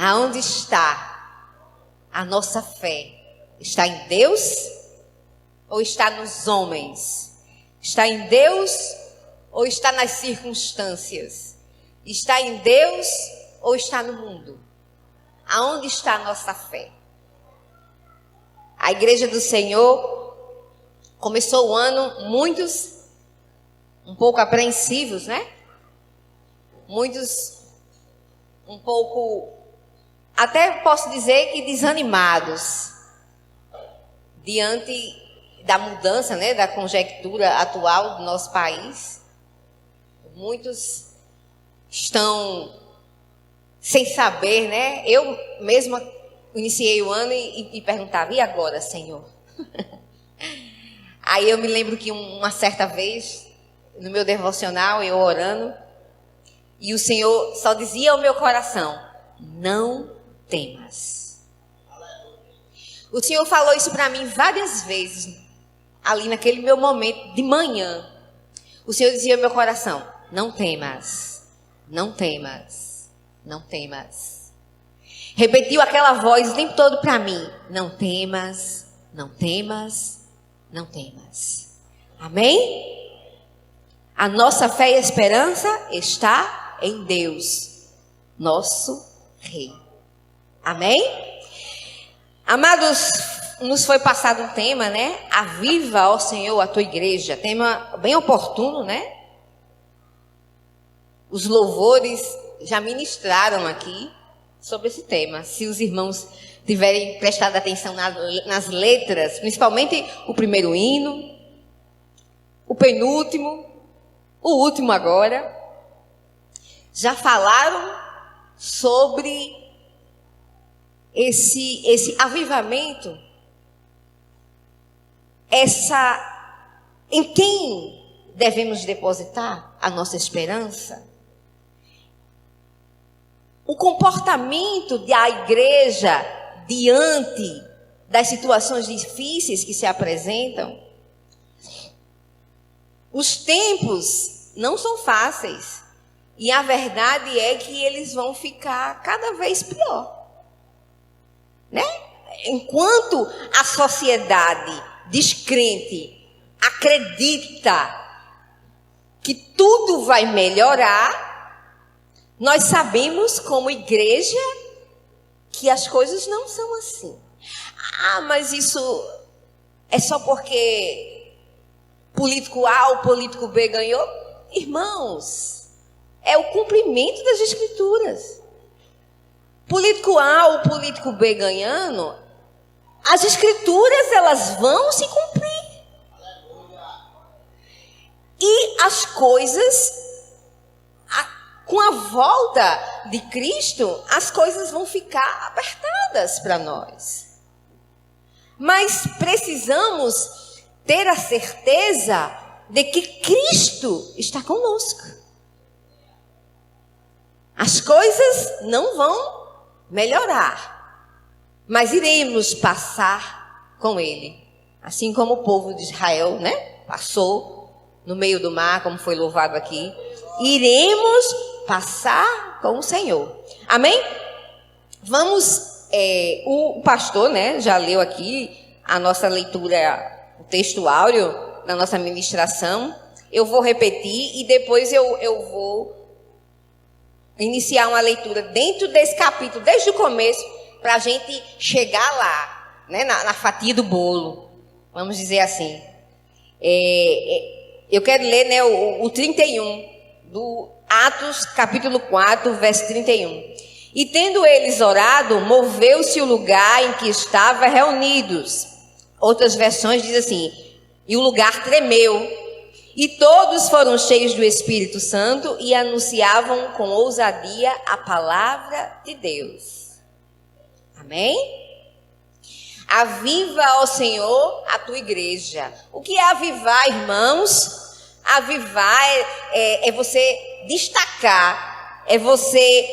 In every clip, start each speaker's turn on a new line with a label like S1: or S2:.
S1: Aonde está a nossa fé? Está em Deus ou está nos homens? Está em Deus ou está nas circunstâncias? Está em Deus ou está no mundo? Aonde está a nossa fé? A Igreja do Senhor começou o ano, muitos um pouco apreensivos, né? Muitos um pouco, até posso dizer que desanimados, diante da mudança, né, da conjectura atual do nosso país. Muitos estão sem saber, né? Eu mesma iniciei o ano e perguntava, e agora, Senhor? Aí eu me lembro que uma certa vez, no meu devocional, eu orando, e o Senhor só dizia ao meu coração, não temas. O Senhor falou isso para mim várias vezes, ali naquele meu momento de manhã. O Senhor dizia ao meu coração, não temas, não temas, não temas. Repetiu aquela voz o tempo todo para mim, não temas, não temas, não temas. Amém? A nossa fé e esperança está em Deus, nosso Rei. Amém? Amados, nos foi passado um tema, né? Aviva, ó Senhor, a tua igreja. Tema bem oportuno, né? Os louvores já ministraram aqui sobre esse tema. Se os irmãos tiverem prestado atenção nas letras, principalmente o primeiro hino, o penúltimo, o último agora, já falaram sobre esse avivamento, em quem devemos depositar a nossa esperança? O comportamento da igreja diante das situações difíceis que se apresentam. Os tempos não são fáceis. E a verdade é que eles vão ficar cada vez pior. Né? Enquanto a sociedade descrente acredita que tudo vai melhorar, nós sabemos como igreja que as coisas não são assim. Ah, mas isso é só porque político A ou político B ganhou? Irmãos, é o cumprimento das escrituras. Político A ou político B ganhando, as escrituras elas vão se cumprir. E as coisas, com a volta de Cristo, as coisas vão ficar apertadas para nós. Mas precisamos ter a certeza de que Cristo está conosco. As coisas não vão melhorar, mas iremos passar com Ele. Assim como o povo de Israel, né? Passou no meio do mar, como foi louvado aqui. Iremos passar com o Senhor. Amém? Vamos, o pastor, né, já leu aqui a nossa leitura, o texto áureo da nossa ministração. Eu vou repetir e depois eu vou iniciar uma leitura dentro desse capítulo, desde o começo, para a gente chegar lá, né, na fatia do bolo, vamos dizer assim. Eu quero ler, né, o 31, do Atos, capítulo 4, verso 31. E tendo eles orado, moveu-se o lugar em que estavam reunidos. Outras versões dizem assim, e o lugar tremeu. E todos foram cheios do Espírito Santo e anunciavam com ousadia a palavra de Deus. Amém? Aviva, ó Senhor, a tua igreja. O que é avivar, irmãos? Avivar é você destacar, é você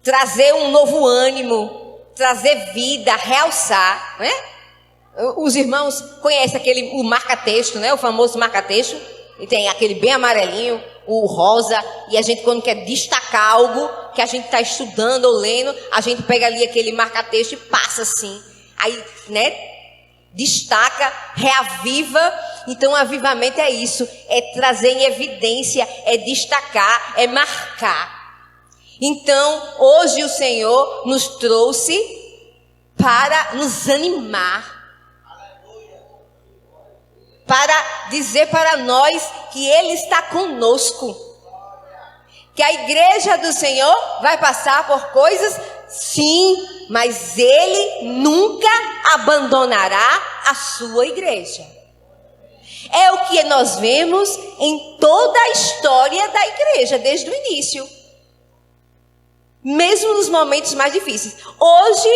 S1: trazer um novo ânimo, trazer vida, realçar, né? Os irmãos conhecem o marca-texto, né? O famoso marca-texto, e tem aquele bem amarelinho, o rosa, e a gente, quando quer destacar algo que a gente está estudando ou lendo, a gente pega ali aquele marca-texto e passa assim. Aí, né, destaca, reaviva. Então, avivamento é isso, é trazer em evidência, é destacar, é marcar. Então, hoje o Senhor nos trouxe para nos animar, para dizer para nós que Ele está conosco, que a igreja do Senhor vai passar por coisas, sim, mas Ele nunca abandonará a sua igreja. É o que nós vemos em toda a história da igreja, desde o início. Mesmo nos momentos mais difíceis. Hoje,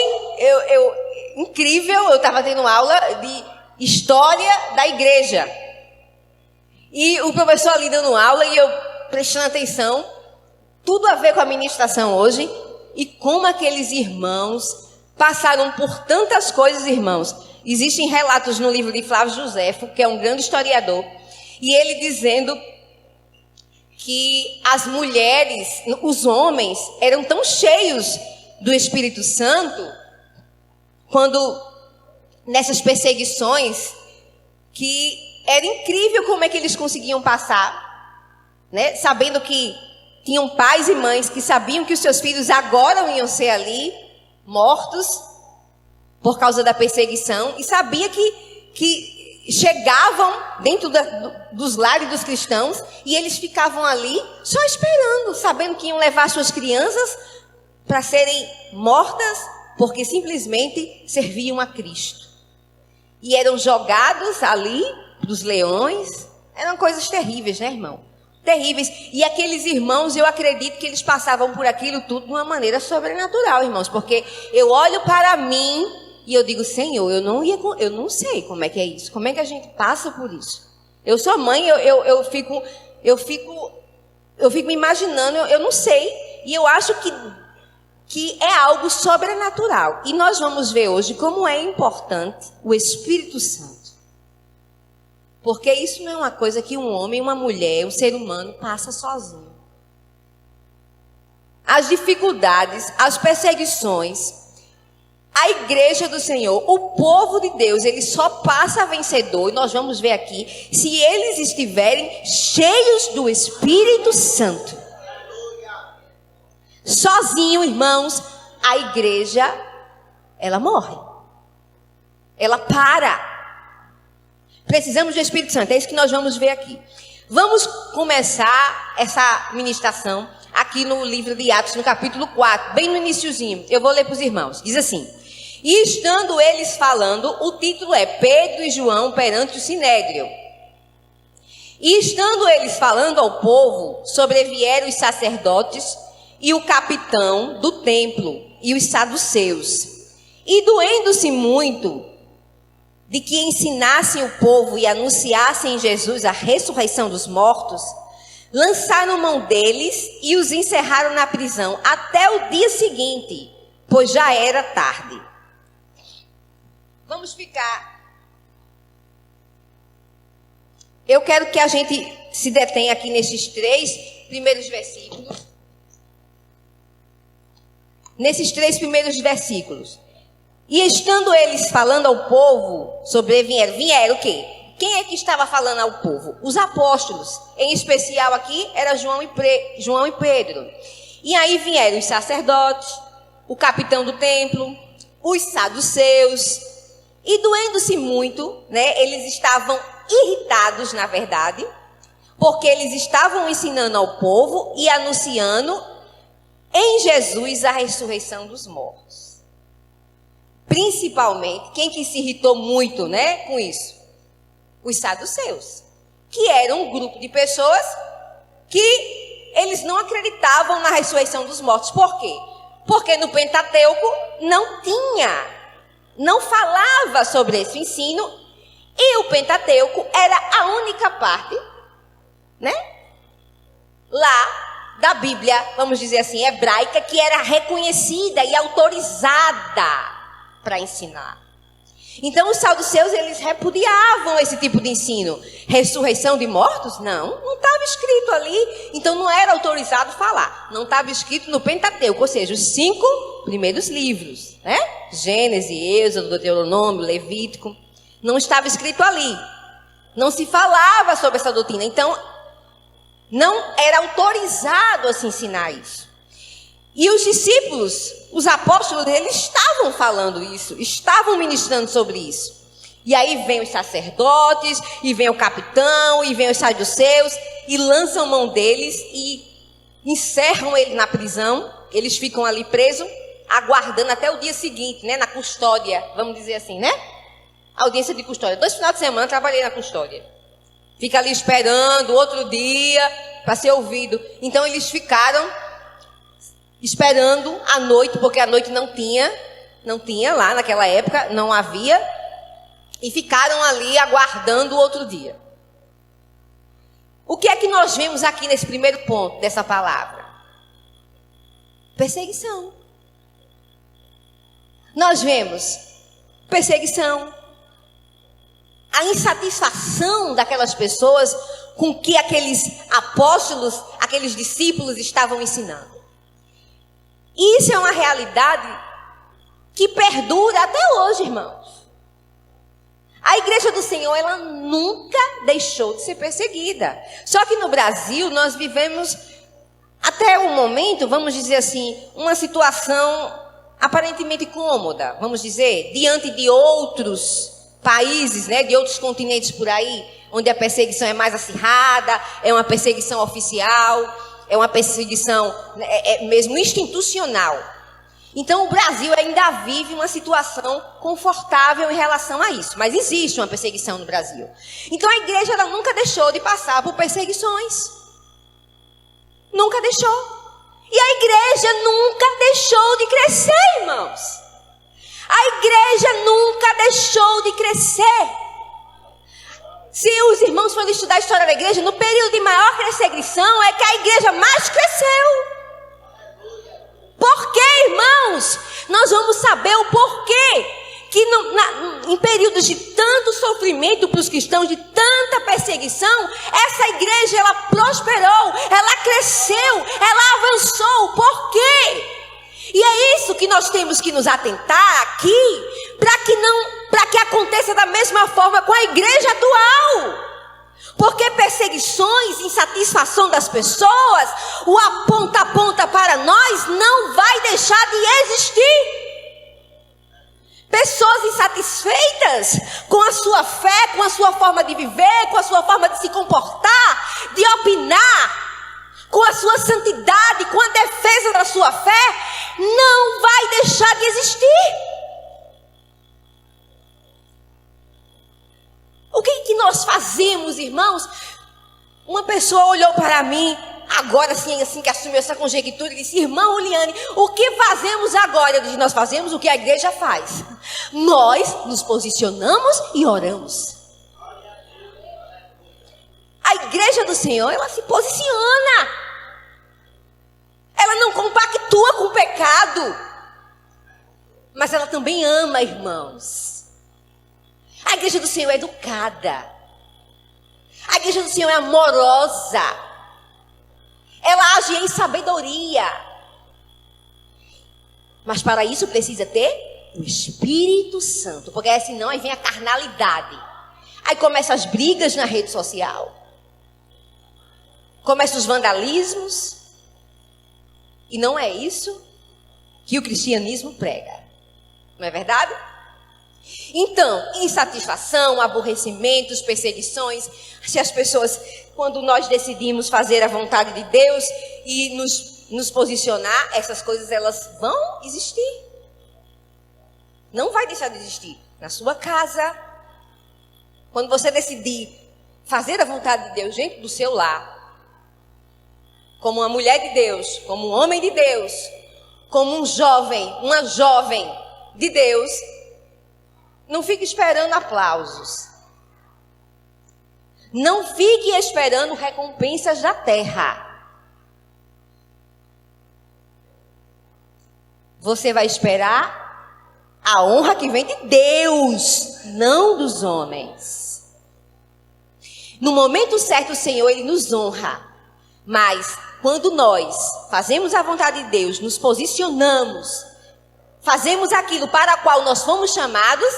S1: incrível, eu estava tendo aula de história da igreja. E o professor ali dando aula e eu prestando atenção, tudo a ver com a ministração hoje, e como aqueles irmãos passaram por tantas coisas, irmãos. Existem relatos no livro de Flávio Joséfo, que é um grande historiador, e ele dizendo que as mulheres, os homens, eram tão cheios do Espírito Santo, quando nessas perseguições, que era incrível como é que eles conseguiam passar, né? Sabendo que tinham pais e mães que sabiam que os seus filhos agora iam ser ali, mortos, por causa da perseguição, e sabia que chegavam dentro dos lares dos cristãos, e eles ficavam ali só esperando, sabendo que iam levar suas crianças para serem mortas, porque simplesmente serviam a Cristo. E eram jogados ali dos leões. Eram coisas terríveis, né, irmão? Terríveis. E aqueles irmãos, eu acredito que eles passavam por aquilo tudo de uma maneira sobrenatural, irmãos. Porque eu olho para mim e eu digo, Senhor, eu não sei como é que é isso. Como é que a gente passa por isso? Eu sou mãe, eu fico me imaginando, eu não sei. E eu acho que é algo sobrenatural. E nós vamos ver hoje como é importante o Espírito Santo. Porque isso não é uma coisa que um homem, uma mulher, um ser humano passa sozinho. As dificuldades, as perseguições, a igreja do Senhor, o povo de Deus, ele só passa vencedor, e nós vamos ver aqui, se eles estiverem cheios do Espírito Santo. Sozinho, irmãos, a igreja, ela morre. Ela para. Precisamos do Espírito Santo, é isso que nós vamos ver aqui. Vamos começar essa ministração aqui no livro de Atos, no capítulo 4, bem no iniciozinho. Eu vou ler para os irmãos. Diz assim: e estando eles falando, o título é Pedro e João perante o Sinédrio. E estando eles falando ao povo, sobrevieram os sacerdotes e o capitão do templo e os saduceus. E doendo-se muito de que ensinassem o povo e anunciassem em Jesus a ressurreição dos mortos, lançaram mão deles e os encerraram na prisão até o dia seguinte, pois já era tarde. Vamos ficar. Eu quero que a gente se detenha aqui nesses 3 primeiros versículos. Nesses 3 primeiros versículos. E estando eles falando ao povo, vieram o quê? Quem é que estava falando ao povo? Os apóstolos. Em especial aqui era João e Pedro. E aí vieram os sacerdotes, o capitão do templo, os saduceus. E doendo-se muito, né? Eles estavam irritados, na verdade, porque eles estavam ensinando ao povo e anunciando em Jesus a ressurreição dos mortos. Principalmente, quem que se irritou muito, né, com isso? Os saduceus, que eram um grupo de pessoas que eles não acreditavam na ressurreição dos mortos. Por quê? Porque no Pentateuco não falava sobre esse ensino, e o Pentateuco era a única parte, né, lá da Bíblia, vamos dizer assim, hebraica, que era reconhecida e autorizada para ensinar. Então os saduceus, eles repudiavam esse tipo de ensino. Ressurreição de mortos? Não estava estava escrito ali, então não era autorizado falar. Não estava escrito no Pentateuco, ou seja, os 5 primeiros livros, né? Gênesis, Êxodo, Deuteronômio, Levítico. Não estava escrito ali. Não se falava sobre essa doutrina. Então, não era autorizado a se ensinar isso. E os discípulos, os apóstolos, eles estavam falando isso, estavam ministrando sobre isso. E aí vem os sacerdotes, e vem o capitão, e vem os saduceus, e lançam mão deles e encerram ele na prisão. Eles ficam ali presos, aguardando até o dia seguinte, né? Na custódia, vamos dizer assim, né? Audiência de custódia. 2 finais de semana trabalhei na custódia. Fica ali esperando outro dia para ser ouvido. Então eles ficaram esperando a noite, porque a noite não tinha lá naquela época, não havia. E ficaram ali aguardando o outro dia. O que é que nós vemos aqui nesse primeiro ponto dessa palavra? Perseguição. Nós vemos perseguição. A insatisfação daquelas pessoas com que aqueles apóstolos, aqueles discípulos estavam ensinando. Isso é uma realidade que perdura até hoje, irmãos. A igreja do Senhor, ela nunca deixou de ser perseguida. Só que no Brasil, nós vivemos, até o momento, vamos dizer assim, uma situação aparentemente cômoda, vamos dizer, diante de outros países, né, de outros continentes por aí, onde a perseguição é mais acirrada, é uma perseguição oficial, é uma perseguição mesmo institucional. Então o Brasil ainda vive uma situação confortável em relação a isso, mas existe uma perseguição no Brasil. Então a igreja ela nunca deixou de passar por perseguições. Nunca deixou. E a igreja nunca deixou de crescer, irmãos. A igreja nunca deixou de crescer. Se os irmãos forem estudar a história da igreja, no período de maior perseguição é que a igreja mais cresceu. Por quê, irmãos? Nós vamos saber o porquê que em períodos de tanto sofrimento para os cristãos, de tanta perseguição, essa igreja ela prosperou, ela cresceu, ela avançou. Por quê? E é isso que nós temos que nos atentar aqui, para que aconteça da mesma forma com a igreja atual. Porque perseguições, insatisfação das pessoas, o aponta para nós não vai deixar de existir. Pessoas insatisfeitas com a sua fé, com a sua forma de viver, com a sua forma de se comportar, de opinar, com a sua santidade, com a defesa da sua fé, não vai deixar de existir. O que nós fazemos, irmãos? Uma pessoa olhou para mim, agora sim, assim que assumiu essa conjectura, e disse: irmã Uliane, o que fazemos agora? Eu disse: nós fazemos o que a igreja faz. Nós nos posicionamos e oramos. A igreja do Senhor, ela se posiciona. Ela não compactua com o pecado. Mas ela também ama, irmãos. A igreja do Senhor é educada. A igreja do Senhor é amorosa. Ela age em sabedoria. Mas para isso precisa ter o Espírito Santo. Porque senão aí vem a carnalidade. Aí começam as brigas na rede social. Começam os vandalismos. E não é isso que o cristianismo prega. Não é verdade? Então, insatisfação, aborrecimentos, perseguições. Se as pessoas, quando nós decidimos fazer a vontade de Deus e nos posicionar, essas coisas elas vão existir. Não vai deixar de existir. Na sua casa, quando você decidir fazer a vontade de Deus dentro do seu lar, como uma mulher de Deus, como um homem de Deus, como um jovem, uma jovem de Deus, não fique esperando aplausos. Não fique esperando recompensas da terra. Você vai esperar a honra que vem de Deus, não dos homens. No momento certo, o Senhor, Ele nos honra. Mas, quando nós fazemos a vontade de Deus, nos posicionamos, fazemos aquilo para o qual nós fomos chamados,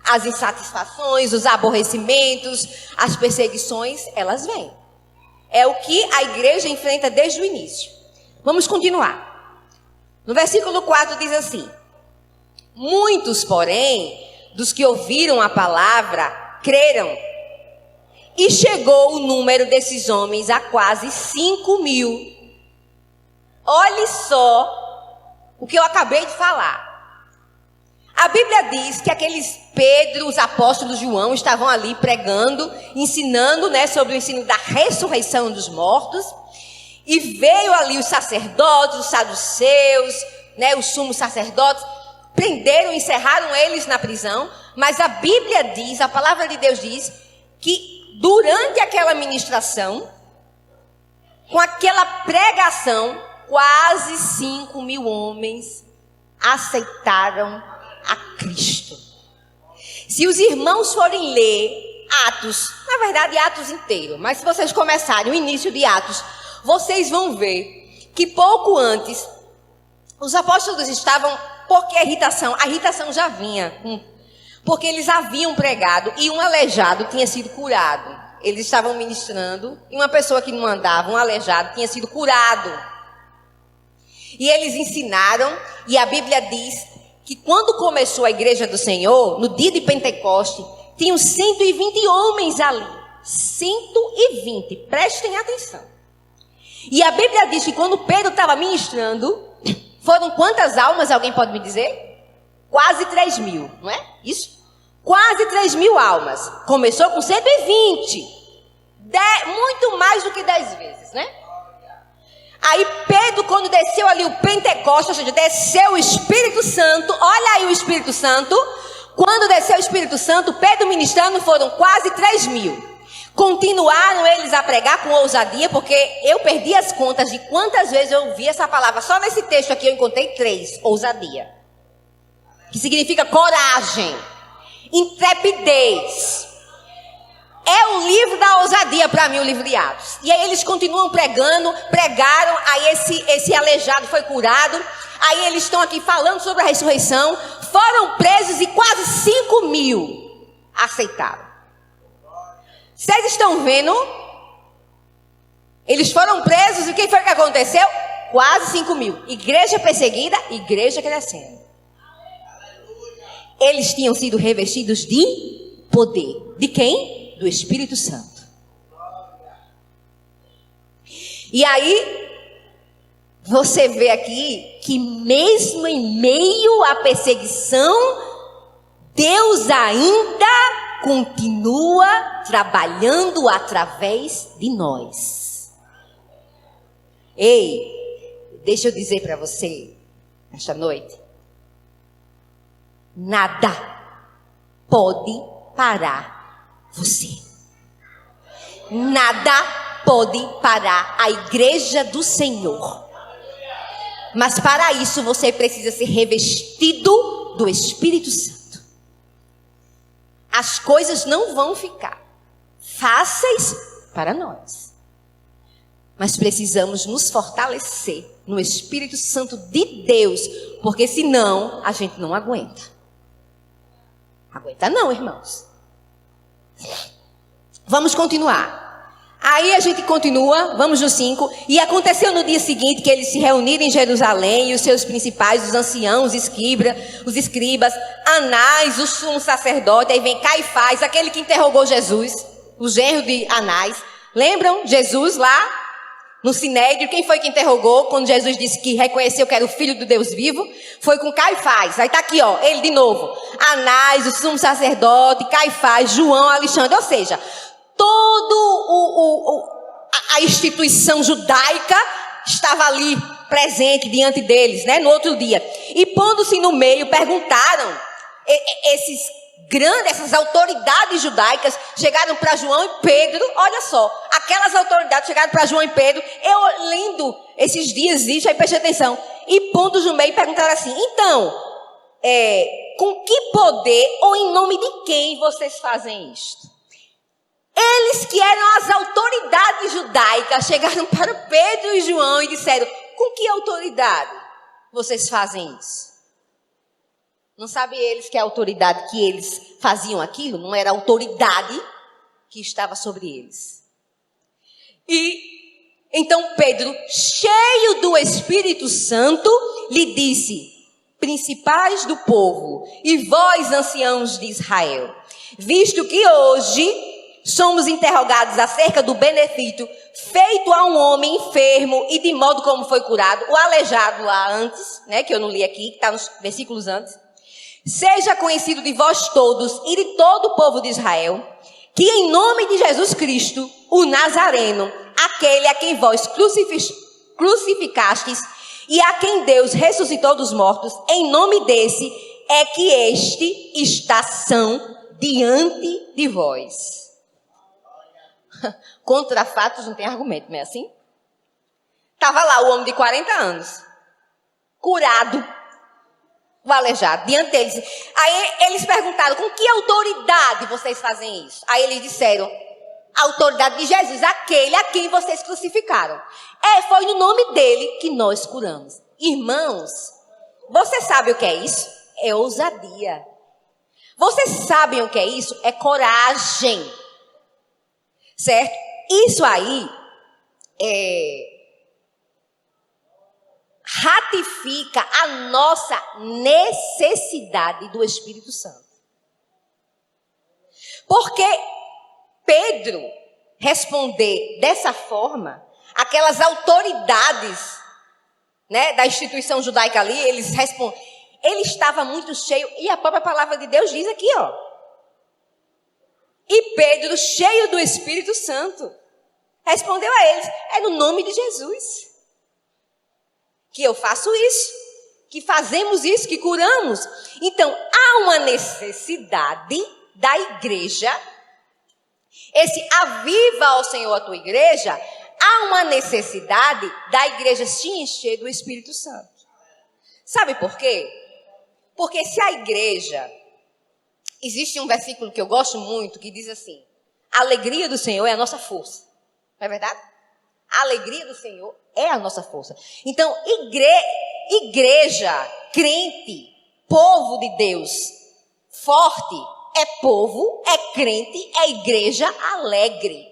S1: as insatisfações, os aborrecimentos, as perseguições, elas vêm. É o que a igreja enfrenta desde o início. Vamos continuar. No versículo 4 diz assim: muitos, porém, dos que ouviram a palavra, creram. E chegou o número desses homens a quase 5.000. Olhe só o que eu acabei de falar. A Bíblia diz que aqueles Pedro, os apóstolos João, estavam ali pregando, ensinando, sobre o ensino da ressurreição dos mortos. E veio ali os sacerdotes, os saduceus, os sumos sacerdotes, prenderam, encerraram eles na prisão. Mas a Bíblia diz, a palavra de Deus diz, que durante aquela ministração, com aquela pregação, quase 5.000 homens aceitaram a Cristo. Se os irmãos forem ler Atos, na verdade Atos inteiro, mas se vocês começarem o início de Atos, vocês vão ver que pouco antes, os apóstolos estavam, porque a irritação já vinha, porque eles haviam pregado e um aleijado tinha sido curado. Eles estavam ministrando e uma pessoa que não andava, um aleijado, tinha sido curado. E eles ensinaram, e a Bíblia diz que quando começou a igreja do Senhor, no dia de Pentecoste, tinham 120 homens ali. 120, prestem atenção. E a Bíblia diz que quando Pedro estava ministrando, foram quantas almas, alguém pode me dizer? Quase 3.000, não é? Isso? Quase 3.000 almas. Começou com 120. Muito mais do que 10 vezes, né? Aí Pedro, quando desceu ali o Pentecostes, ou seja, desceu o Espírito Santo, olha aí o Espírito Santo, quando desceu o Espírito Santo, Pedro ministrando, foram quase 3.000. Continuaram eles a pregar com ousadia, porque eu perdi as contas de quantas vezes eu ouvi essa palavra. Só nesse texto aqui eu encontrei 3, ousadia. Que significa coragem, intrepidez. É o livro da ousadia para mim, o livro de Atos. E aí eles continuam pregando, pregaram, aí esse aleijado foi curado. Aí eles estão aqui falando sobre a ressurreição. Foram presos e quase 5.000 aceitaram. Vocês estão vendo? Eles foram presos e o que foi que aconteceu? Quase 5.000. Igreja perseguida, igreja crescendo. Eles tinham sido revestidos de poder. De quem? Do Espírito Santo. E aí, você vê aqui que mesmo em meio à perseguição, Deus ainda continua trabalhando através de nós. Ei, deixa eu dizer para você, esta noite, nada pode parar você. Nada pode parar a igreja do Senhor. Mas para isso você precisa ser revestido do Espírito Santo. As coisas não vão ficar fáceis para nós. Mas precisamos nos fortalecer no Espírito Santo de Deus, porque senão a gente não aguenta. Aguenta não, irmãos. Vamos continuar. Aí a gente continua, vamos no 5. E aconteceu no dia seguinte que eles se reuniram em Jerusalém, e os seus principais, os anciãos, os escribas, Anás, o sumo sacerdote, aí vem Caifás, aquele que interrogou Jesus, o genro de Anás. Lembram? Jesus lá no Sinédrio, quem foi que interrogou quando Jesus disse que reconheceu que era o Filho do Deus vivo? Foi com Caifás. Aí está aqui, ele de novo. Anás, o sumo sacerdote, Caifás, João, Alexandre, ou seja, a instituição judaica estava ali presente diante deles, no outro dia. E pondo-se no meio, perguntaram, essas autoridades judaicas chegaram para João e Pedro, olha só, aquelas autoridades chegaram para João e Pedro, eu lendo esses dias isso, aí preste atenção, e pondo no meio perguntaram assim, então, com que poder ou em nome de quem vocês fazem isto? Eles que eram as autoridades judaicas chegaram para Pedro e João e disseram: com que autoridade vocês fazem isso? Não sabem eles que a autoridade que eles faziam aquilo não era a autoridade que estava sobre eles. E então Pedro, cheio do Espírito Santo, lhe disse: principais do povo e vós, anciãos de Israel, visto que hoje somos interrogados acerca do benefício feito a um homem enfermo e de modo como foi curado, o aleijado lá antes, né, que eu não li aqui, que está nos versículos antes, seja conhecido de vós todos e de todo o povo de Israel, que em nome de Jesus Cristo, o Nazareno, aquele a quem vós crucificastes e a quem Deus ressuscitou dos mortos, em nome desse é que este está são diante de vós. Contra fatos não tem argumento, não é assim? Estava lá o homem de 40 anos, curado, o aleijado, diante deles. Aí eles perguntaram: com que autoridade vocês fazem isso? Aí eles disseram: a autoridade de Jesus, aquele a quem vocês crucificaram. Foi no nome dele que nós curamos. Irmãos, você sabe o que é isso? É ousadia. Vocês sabem o que é isso? É coragem. Certo? Isso aí ratifica a nossa necessidade do Espírito Santo. Porque Pedro responder dessa forma, aquelas autoridades, né, da instituição judaica ali, eles respondem, ele estava muito cheio, e a própria palavra de Deus diz aqui, ó. E Pedro, cheio do Espírito Santo, respondeu a eles: é no nome de Jesus que eu faço isso, que fazemos isso, que curamos. Então, há uma necessidade da igreja, esse aviva ao Senhor a tua igreja, há uma necessidade da igreja se encher do Espírito Santo. Sabe por quê? Porque se a igreja... Existe um versículo que eu gosto muito, que diz assim: a alegria do Senhor é a nossa força. Não é verdade? A alegria do Senhor é a nossa força. Então, igreja, crente, povo de Deus, forte, é povo, é crente, é igreja alegre.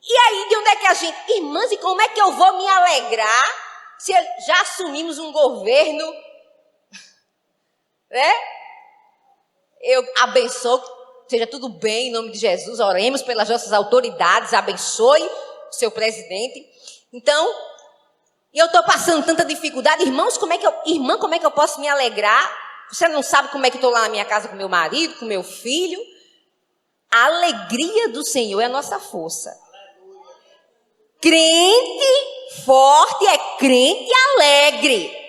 S1: E aí, de onde é que a gente... Irmãs, e como é que eu vou me alegrar se já assumimos um governo... né? Eu abençoo, seja tudo bem em nome de Jesus, oremos pelas nossas autoridades, abençoe o seu presidente. Então, eu estou passando tanta dificuldade, irmãos, como é que eu posso me alegrar? Você não sabe como é que eu estou lá na minha casa com meu marido, com meu filho? A alegria do Senhor é a nossa força. Crente forte é crente alegre.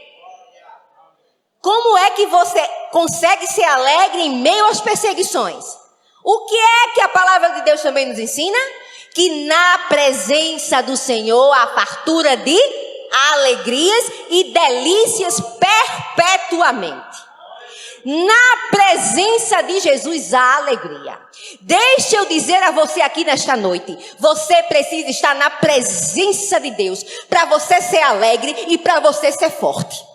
S1: Como é que você consegue ser alegre em meio às perseguições? O que é que a palavra de Deus também nos ensina? Que na presença do Senhor há fartura de alegrias e delícias perpetuamente. Na presença de Jesus há alegria. Deixa eu dizer a você aqui nesta noite, você precisa estar na presença de Deus para você ser alegre e para você ser forte.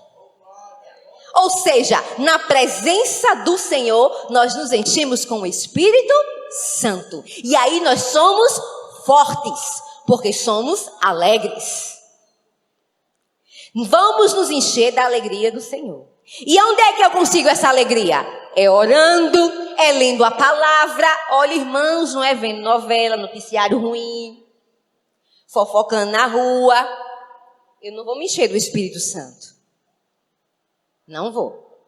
S1: Ou seja, na presença do Senhor, nós nos enchemos com o Espírito Santo. E aí nós somos fortes, porque somos alegres. Vamos nos encher da alegria do Senhor. E onde é que eu consigo essa alegria? É orando, é lendo a palavra. Olha, irmãos, não é vendo novela, noticiário ruim, fofocando na rua. Eu não vou me encher do Espírito Santo. Não vou.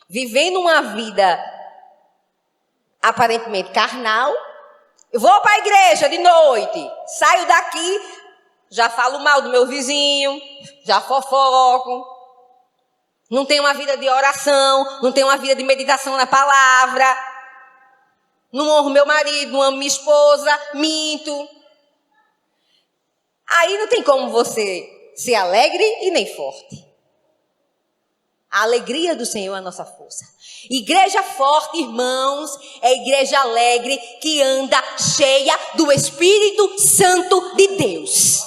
S1: Vivendo uma vida aparentemente carnal, eu vou para a igreja de noite, saio daqui, já falo mal do meu vizinho, já fofoco, não tenho uma vida de oração, não tenho uma vida de meditação na palavra, não honro meu marido, não amo minha esposa, minto. Aí não tem como você ser alegre e nem forte. A alegria do Senhor é a nossa força. Igreja forte, irmãos, é igreja alegre que anda cheia do Espírito Santo de Deus.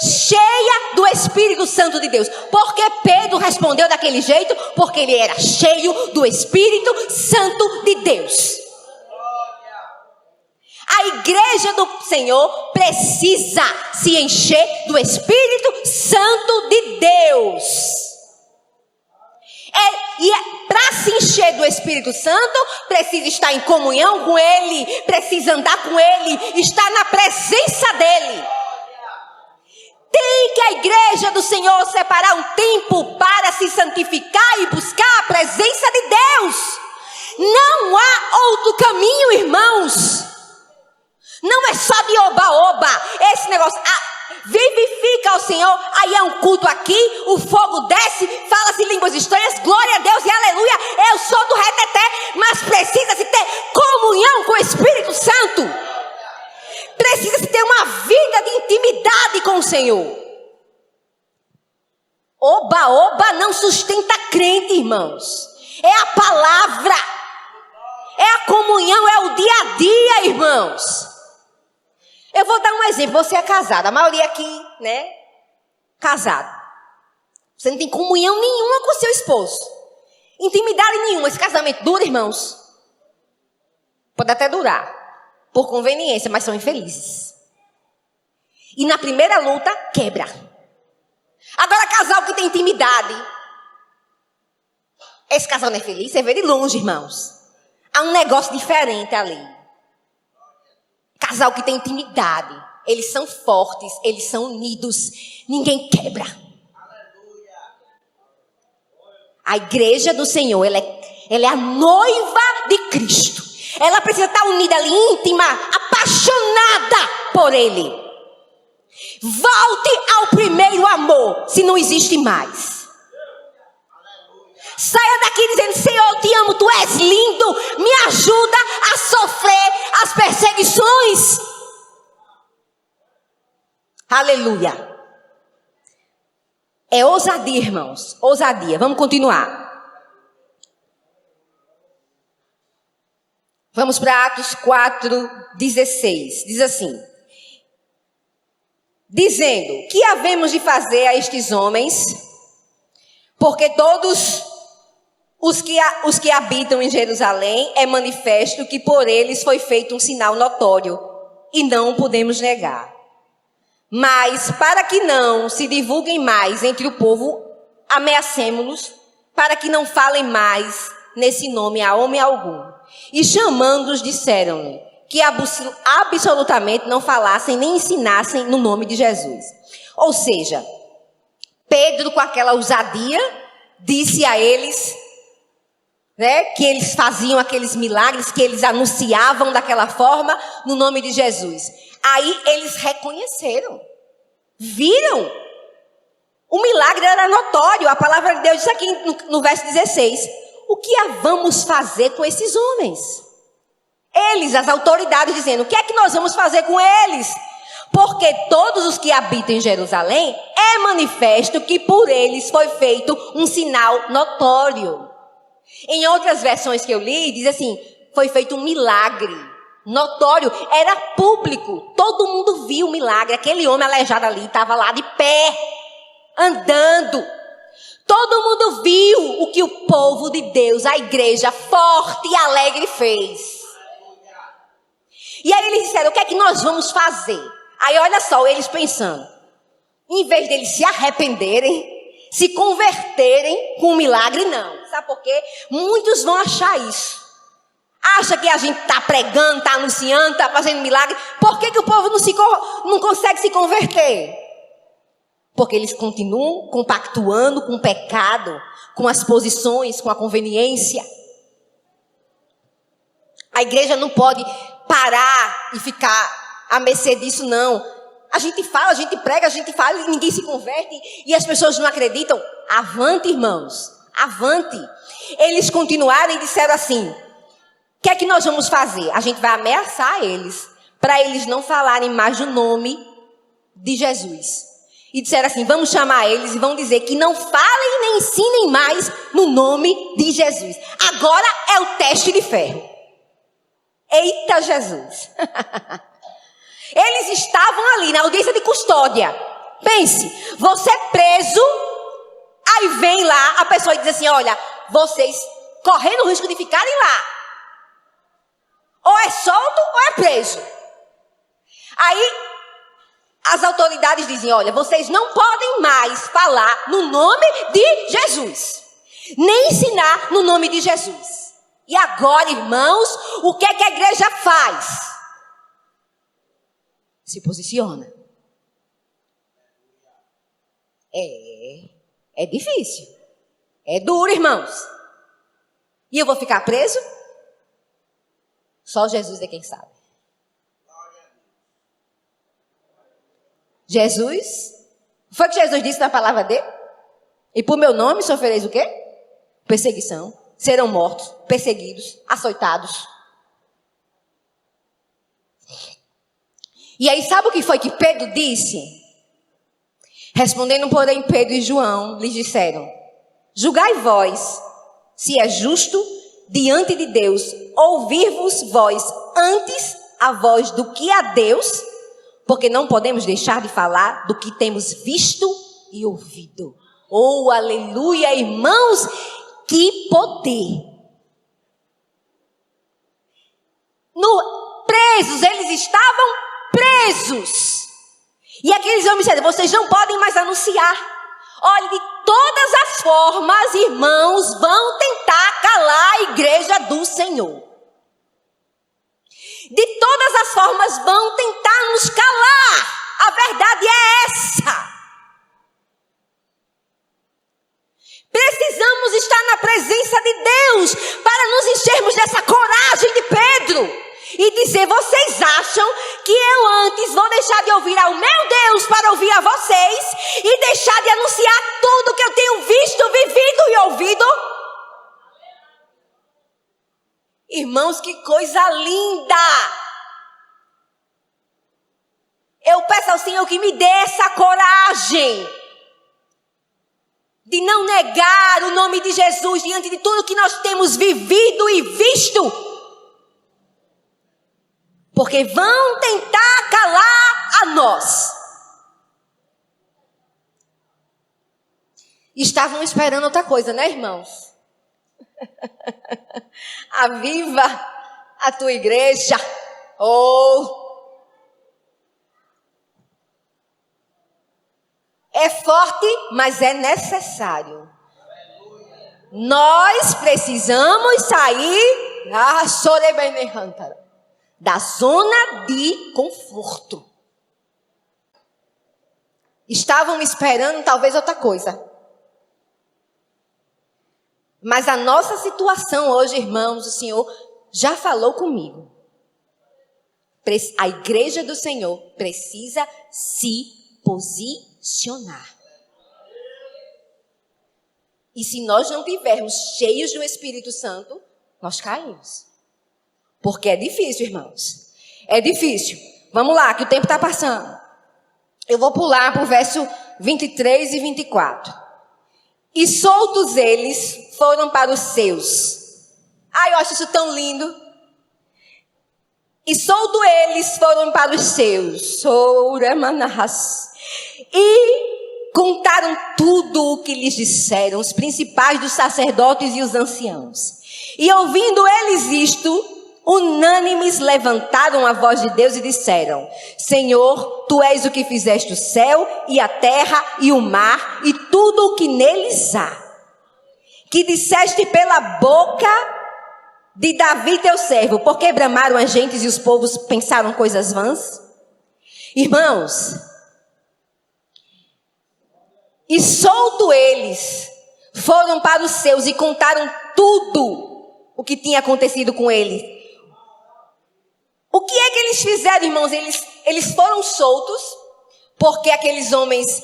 S1: Cheia do Espírito Santo de Deus. Por que Pedro respondeu daquele jeito? Porque ele era cheio do Espírito Santo de Deus. A igreja do Senhor precisa se encher do Espírito Santo de Deus. Para se encher do Espírito Santo, precisa estar em comunhão com Ele, precisa andar com Ele, estar na presença dEle. Tem que a igreja do Senhor separar um tempo para se santificar e buscar a presença de Deus. Não há outro caminho, irmãos. Não é só de oba-oba. Esse negócio, vivifica o Senhor. Aí é um culto aqui, o fogo desce, fala-se línguas estranhas, glória a Deus e aleluia. Eu sou do reteté, mas precisa-se ter comunhão com o Espírito Santo. Precisa-se ter uma vida de intimidade com o Senhor. Oba-oba não sustenta crente, irmãos. É a palavra, é a comunhão, é o dia a dia, irmãos. Eu vou dar um exemplo. Você é casado, a maioria aqui, né? Casado. Você não tem comunhão nenhuma com seu esposo. Intimidade nenhuma. Esse casamento dura, irmãos? Pode até durar, por conveniência, mas são infelizes. E na primeira luta, quebra. Agora, casal que tem intimidade. Esse casal não é feliz? Você vê de longe, irmãos. Há um negócio diferente ali. Casal que tem intimidade, eles são fortes, eles são unidos, ninguém quebra. A igreja do Senhor, ela é a noiva de Cristo. Ela precisa estar unida ali, íntima, apaixonada por Ele. Volte ao primeiro amor, se não existe mais. Saia daqui dizendo: Senhor, eu te amo, tu és lindo, me ajuda a sofrer as perseguições. Aleluia. É ousadia, irmãos, ousadia. Vamos continuar. Vamos para Atos 4:16. Diz assim: dizendo: que havemos de fazer a estes homens? Porque todos os que habitam em Jerusalém, é manifesto que por eles foi feito um sinal notório, e não o podemos negar. Mas, para que não se divulguem mais entre o povo, ameacemo-los, para que não falem mais nesse nome a homem algum. E chamando-os, disseram-lhe que absolutamente não falassem nem ensinassem no nome de Jesus. Ou seja, Pedro, com aquela ousadia, disse a eles, né, que eles faziam aqueles milagres, que eles anunciavam daquela forma no nome de Jesus. Aí eles reconheceram, viram. O milagre era notório. A palavra de Deus diz aqui no verso 16: o que vamos fazer com esses homens? Eles, as autoridades, dizendo: o que é que nós vamos fazer com eles? Porque todos os que habitam em Jerusalém, é manifesto que por eles foi feito um sinal notório. Em outras versões que eu li, diz assim: foi feito um milagre notório, era público, todo mundo viu o milagre. Aquele homem aleijado ali estava lá de pé, andando. Todo mundo viu o que o povo de Deus, a igreja forte e alegre fez. E aí eles disseram: o que é que nós vamos fazer? Aí olha só, eles pensando, em vez deles se arrependerem, se converterem com o milagre, não. Sabe por quê? Muitos vão achar isso. Acha que a gente está pregando, está anunciando, está fazendo milagre. Por que o povo não consegue se converter? Porque eles continuam compactuando com o pecado, com as posições, com a conveniência. A igreja não pode parar e ficar à mercê disso, não. A gente fala, a gente prega, a gente fala e ninguém se converte e as pessoas não acreditam. Avante, irmãos, avante. Eles continuaram e disseram assim: o que é que nós vamos fazer? A gente vai ameaçar eles, para eles não falarem mais o nome de Jesus. E disseram assim: vamos chamar eles e vão dizer que não falem nem ensinem mais no nome de Jesus. Agora é o teste de ferro. Eita Jesus! Eles estavam ali na audiência de custódia. Pense, você é preso, aí vem lá a pessoa e diz assim: olha, vocês correndo o risco de ficarem lá. Ou é solto ou é preso. Aí as autoridades dizem: olha, vocês não podem mais falar no nome de Jesus, nem ensinar no nome de Jesus. E agora, irmãos, o que é que a igreja faz? Se posiciona. É difícil. É duro, irmãos. E eu vou ficar preso? Só Jesus é quem sabe. Jesus, foi o que Jesus disse na palavra dele? E por meu nome sofrereis o quê? Perseguição. Serão mortos, perseguidos, açoitados. E aí sabe o que foi que Pedro disse? Respondendo, porém, Pedro e João lhes disseram: julgai vós, se é justo diante de Deus ouvir-vos vós antes a voz do que a Deus, porque não podemos deixar de falar do que temos visto e ouvido. Oh, aleluia, irmãos, que poder! Presos, eles estavam presos. E aqueles homens disseram: vocês não podem mais anunciar. Olha, de todas as formas, irmãos, vão tentar calar a igreja do Senhor. De todas as formas vão tentar nos calar. A verdade é essa. Precisamos estar na presença de Deus para nos enchermos dessa coragem de Pedro e dizer: vocês acham que eu antes vou deixar de ouvir ao meu Deus para ouvir a vocês e deixar de anunciar tudo que eu tenho visto, vivido e ouvido? Irmãos, que coisa linda! Eu peço ao Senhor que me dê essa coragem de não negar o nome de Jesus diante de tudo que nós temos vivido e visto. Porque vão tentar calar a nós. Estavam esperando outra coisa, né, irmãos? Aviva a tua igreja. É forte, mas é necessário. Nós precisamos sair da zona de conforto. Estavam esperando talvez outra coisa. Mas a nossa situação hoje, irmãos, o Senhor já falou comigo. A igreja do Senhor precisa se posicionar. E se nós não tivermos cheios do Espírito Santo, nós caímos. Porque é difícil, irmãos. É difícil. Vamos lá, que o tempo está passando. Eu vou pular para o verso 23 e 24. E soltos eles foram para os seus. Ai, eu acho isso tão lindo. E soltos eles foram para os seus. E contaram tudo o que lhes disseram os principais dos sacerdotes e os anciãos. E ouvindo eles isto, unânimes levantaram a voz de Deus e disseram: Senhor, Tu és o que fizeste o céu e a terra e o mar e tudo o que neles há. Que disseste pela boca de Davi teu servo, porque bramaram as gentes e os povos pensaram coisas vãs? Irmãos, e solto eles foram para os seus e contaram tudo o que tinha acontecido com ele. O que é que eles fizeram, irmãos? Eles foram soltos porque aqueles homens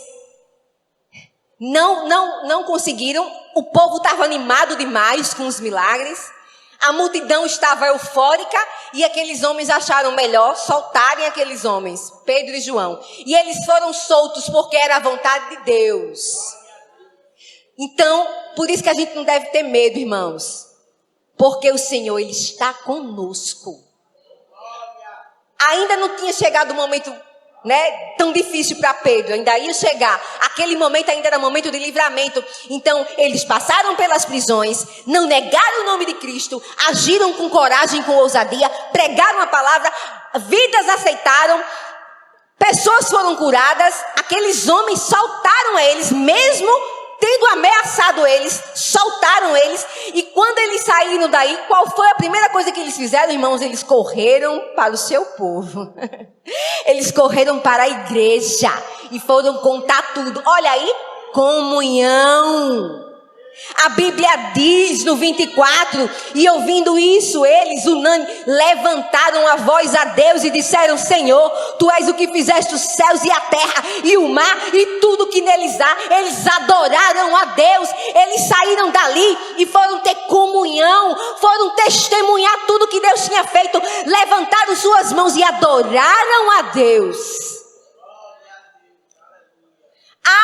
S1: não conseguiram. O povo estava animado demais com os milagres. A multidão estava eufórica E aqueles homens acharam melhor soltarem aqueles homens, Pedro e João. E eles foram soltos porque era a vontade de Deus. Então, por isso que a gente não deve ter medo, irmãos. Porque o Senhor, Ele está conosco. Ainda não tinha chegado o momento, tão difícil para Pedro, ainda ia chegar. Aquele momento ainda era momento de livramento. Então, eles passaram pelas prisões, não negaram o nome de Cristo, agiram com coragem, com ousadia, pregaram a palavra, vidas aceitaram, pessoas foram curadas, aqueles homens soltaram eles, mesmo tendo ameaçado eles, soltaram eles. E quando eles saíram daí, qual foi a primeira coisa que eles fizeram, irmãos? Eles correram para o seu povo. Eles correram para a igreja e foram contar tudo. Olha aí, comunhão. A Bíblia diz no 24, e ouvindo isso, eles, unânimes, levantaram a voz a Deus e disseram: Senhor, Tu és o que fizeste os céus e a terra e o mar e tudo que neles há. Eles adoraram a Deus, eles saíram dali e foram ter comunhão, foram testemunhar tudo que Deus tinha feito, levantaram suas mãos e adoraram a Deus.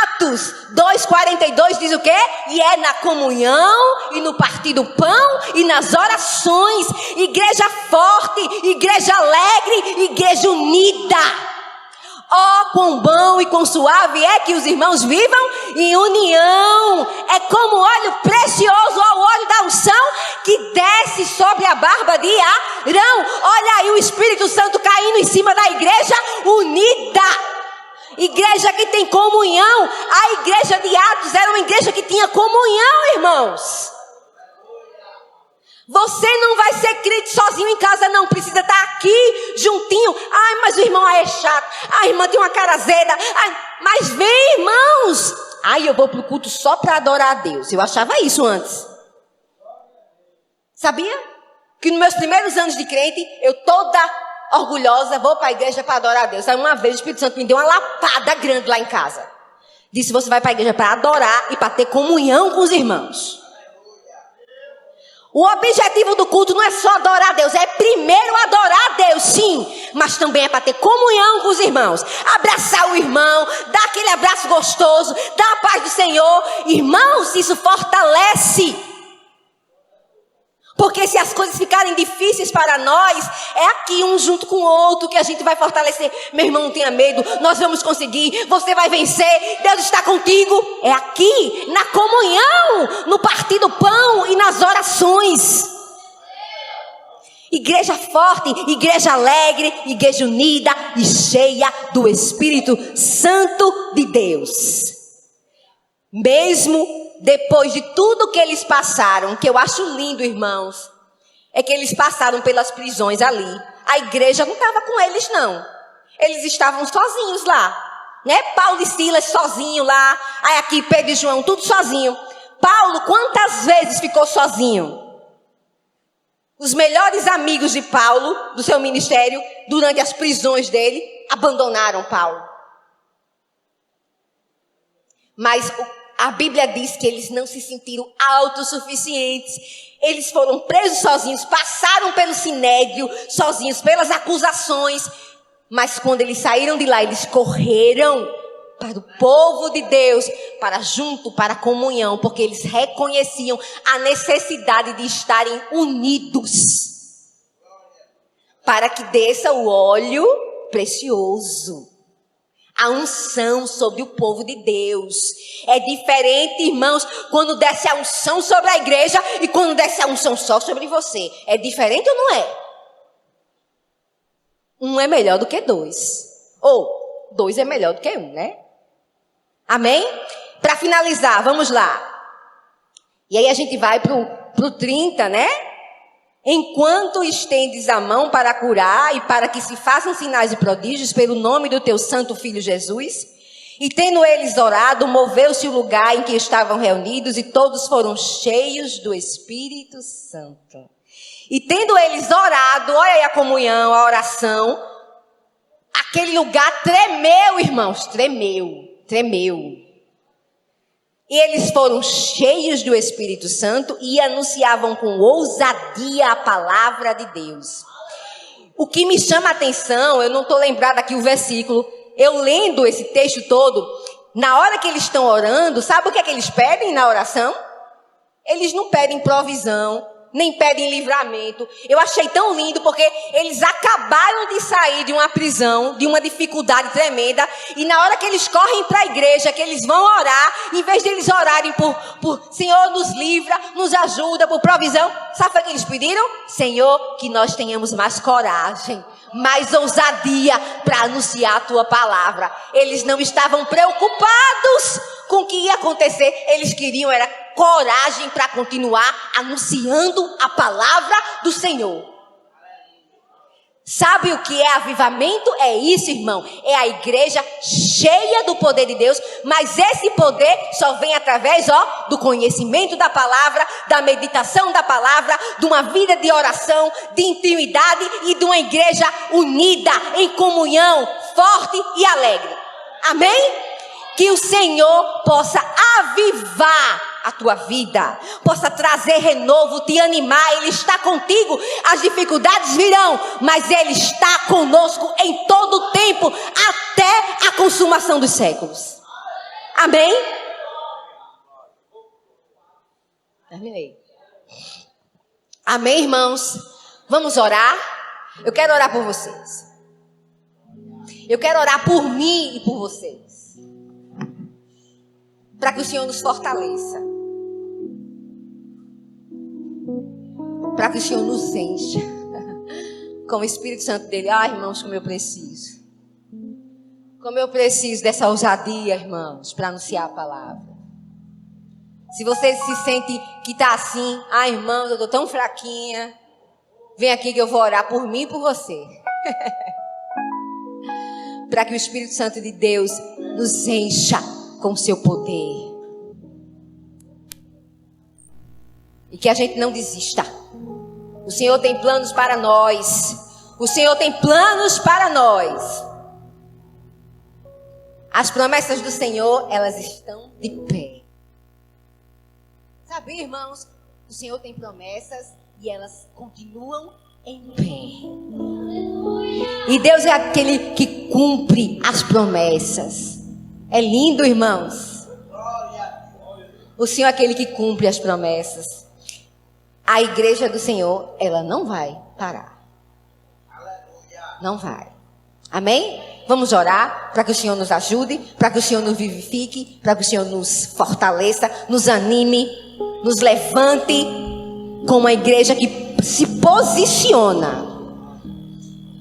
S1: Atos 2,42 diz o quê? E é na comunhão, e no partir do pão, e nas orações. Igreja forte, igreja alegre, igreja unida. Oh, quão bom e quão suave é que os irmãos vivam em união. É como óleo precioso ao óleo da unção que desce sobre a barba de Arão. Olha aí o Espírito Santo caindo em cima da igreja unida. Igreja que tem comunhão. A igreja de Atos era uma igreja que tinha comunhão, irmãos. Você não vai ser crente sozinho em casa, não. Precisa estar aqui, juntinho. Ai, mas o irmão é chato. A irmã tem uma cara azeda. Ai, mas vem, irmãos. Ai, eu vou pro culto só para adorar a Deus. Eu achava isso antes. Sabia? Que nos meus primeiros anos de crente, eu toda orgulhosa, vou para a igreja para adorar a Deus. Aí uma vez o Espírito Santo me deu uma lapada grande lá em casa. Disse: você vai para a igreja para adorar e para ter comunhão com os irmãos. O objetivo do culto não é só adorar a Deus, é primeiro adorar a Deus, sim, mas também é para ter comunhão com os irmãos. Abraçar o irmão, dar aquele abraço gostoso, dar a paz do Senhor. Irmãos, isso fortalece. Porque se as coisas ficarem difíceis para nós, é aqui um junto com o outro que a gente vai fortalecer. Meu irmão, não tenha medo, nós vamos conseguir, você vai vencer, Deus está contigo. É aqui, na comunhão, no partir do pão e nas orações. Igreja forte, igreja alegre, igreja unida e cheia do Espírito Santo de Deus. Mesmo depois de tudo que eles passaram, que eu acho lindo, irmãos, é que eles passaram pelas prisões ali. A igreja não estava com eles, não. Eles estavam sozinhos lá, Paulo e Silas sozinho lá. Aí aqui Pedro e João, tudo sozinho. Paulo, quantas vezes ficou sozinho? Os melhores amigos de Paulo, do seu ministério, durante as prisões dele, abandonaram Paulo. Mas a Bíblia diz que eles não se sentiram autossuficientes. Eles foram presos sozinhos, passaram pelo sinédrio sozinhos, pelas acusações. Mas quando eles saíram de lá, eles correram para o povo de Deus, para a comunhão, porque eles reconheciam a necessidade de estarem unidos, para que desça o óleo precioso. A unção sobre o povo de Deus. É diferente, irmãos, quando desce a unção sobre a igreja e quando desce a unção só sobre você. É diferente ou não é? Um é melhor do que dois. Ou dois é melhor do que um, né? Amém? Para finalizar, vamos lá. E aí a gente vai pro 30, né? Enquanto estendes a mão para curar e para que se façam sinais e prodígios pelo nome do teu santo filho Jesus, e tendo eles orado, moveu-se o lugar em que estavam reunidos e todos foram cheios do Espírito Santo. E tendo eles orado, olha aí a comunhão, a oração, aquele lugar tremeu, irmãos, tremeu. E eles foram cheios do Espírito Santo e anunciavam com ousadia a palavra de Deus. O que me chama a atenção, eu não estou lembrada aqui o versículo, eu lendo esse texto todo, na hora que eles estão orando, sabe o que é que eles pedem na oração? Eles não pedem provisão, nem pedem livramento. Eu achei tão lindo porque eles acabaram de sair de uma prisão, de uma dificuldade tremenda, e na hora que eles correm para a igreja, que eles vão orar, em vez de eles orarem por Senhor, nos livra, nos ajuda, por provisão, sabe o que eles pediram? Senhor, que nós tenhamos mais coragem, mais ousadia para anunciar a tua palavra. Eles não estavam preocupados com o que ia acontecer, eles queriam era coragem para continuar anunciando a palavra do Senhor. Sabe o que é avivamento? É isso, irmão. É a igreja cheia do poder de Deus, mas esse poder só vem através, do conhecimento da palavra, da meditação da palavra, de uma vida de oração, de intimidade e de uma igreja unida, em comunhão, forte e alegre. Amém? Que o Senhor possa avivar a tua vida, possa trazer renovo, te animar. Ele está contigo, as dificuldades virão, mas Ele está conosco em todo o tempo, até a consumação dos séculos. Amém? Terminei. Amém, irmãos? Vamos orar? Eu quero orar por vocês. Eu quero orar por mim e por vocês, para que o Senhor nos fortaleça, para que o Senhor nos encha com o Espírito Santo dele. Irmãos, como eu preciso. Como eu preciso dessa ousadia, irmãos, para anunciar a palavra. Se você se sente que está assim, irmãos, eu estou tão fraquinha, vem aqui que eu vou orar por mim e por você. Para que o Espírito Santo de Deus nos encha com o seu poder. E que a gente não desista. O Senhor tem planos para nós. O Senhor tem planos para nós. As promessas do Senhor, elas estão de pé. Sabe, irmãos? O Senhor tem promessas e elas continuam em pé. E Deus é aquele que cumpre as promessas. É lindo, irmãos. O Senhor é aquele que cumpre as promessas. A igreja do Senhor, ela não vai parar. Não vai. Amém? Vamos orar para que o Senhor nos ajude, para que o Senhor nos vivifique, para que o Senhor nos fortaleça, nos anime, nos levante como uma igreja que se posiciona.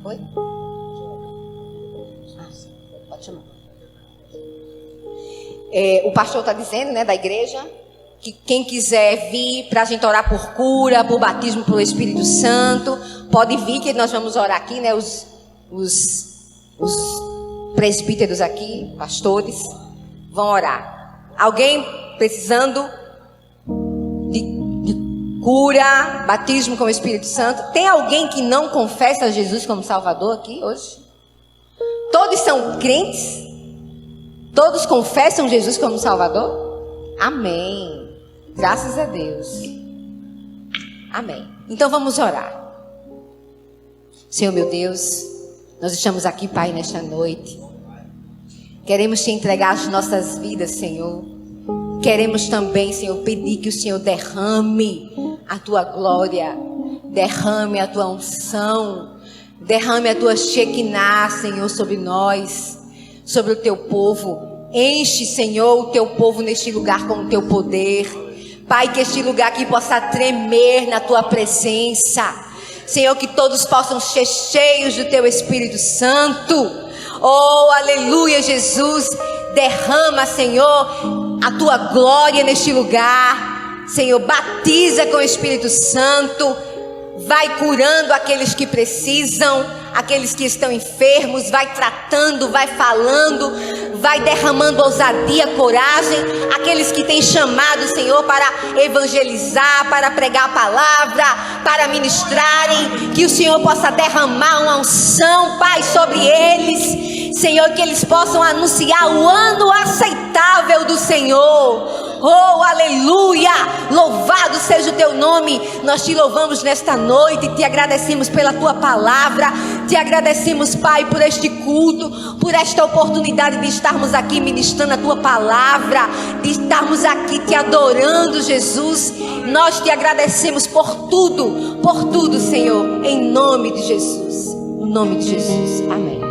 S1: Oi? Pode chamar. O pastor está dizendo, da igreja, que quem quiser vir para a gente orar por cura, por batismo pelo Espírito Santo, pode vir que nós vamos orar aqui, os presbíteros aqui, pastores, vão orar. Alguém precisando de cura, batismo com o Espírito Santo? Tem alguém que não confessa Jesus como Salvador aqui hoje? Todos são crentes? Todos confessam Jesus como Salvador? Amém. Graças a Deus. Amém. Então vamos orar. Senhor meu Deus, nós estamos aqui, Pai, nesta noite. Queremos te entregar as nossas vidas, Senhor. Queremos também, Senhor, pedir que o Senhor derrame a tua glória, derrame a tua unção, derrame a tua Shekinah, Senhor, sobre nós, sobre o teu povo. Enche, Senhor, o teu povo neste lugar com o teu poder. Pai, que este lugar aqui possa tremer na tua presença. Senhor, que todos possam ser cheios do teu Espírito Santo. Oh, aleluia, Jesus. Derrama, Senhor, a tua glória neste lugar. Senhor, batiza com o Espírito Santo. Vai curando aqueles que precisam, aqueles que estão enfermos, vai tratando, vai falando, vai derramando ousadia, coragem, aqueles que têm chamado, Senhor, para evangelizar, para pregar a palavra, para ministrarem, que o Senhor possa derramar uma unção, Pai, sobre eles, Senhor, que eles possam anunciar o ano aceitável do Senhor. Oh, aleluia! Louvado seja o teu nome. Nós te louvamos nesta noite, te agradecemos pela tua palavra, te agradecemos, Pai, por este culto, por esta oportunidade de estarmos aqui ministrando a tua palavra, de estarmos aqui te adorando, Jesus. Nós te agradecemos por tudo, Senhor, em nome de Jesus. Em nome de Jesus. Amém.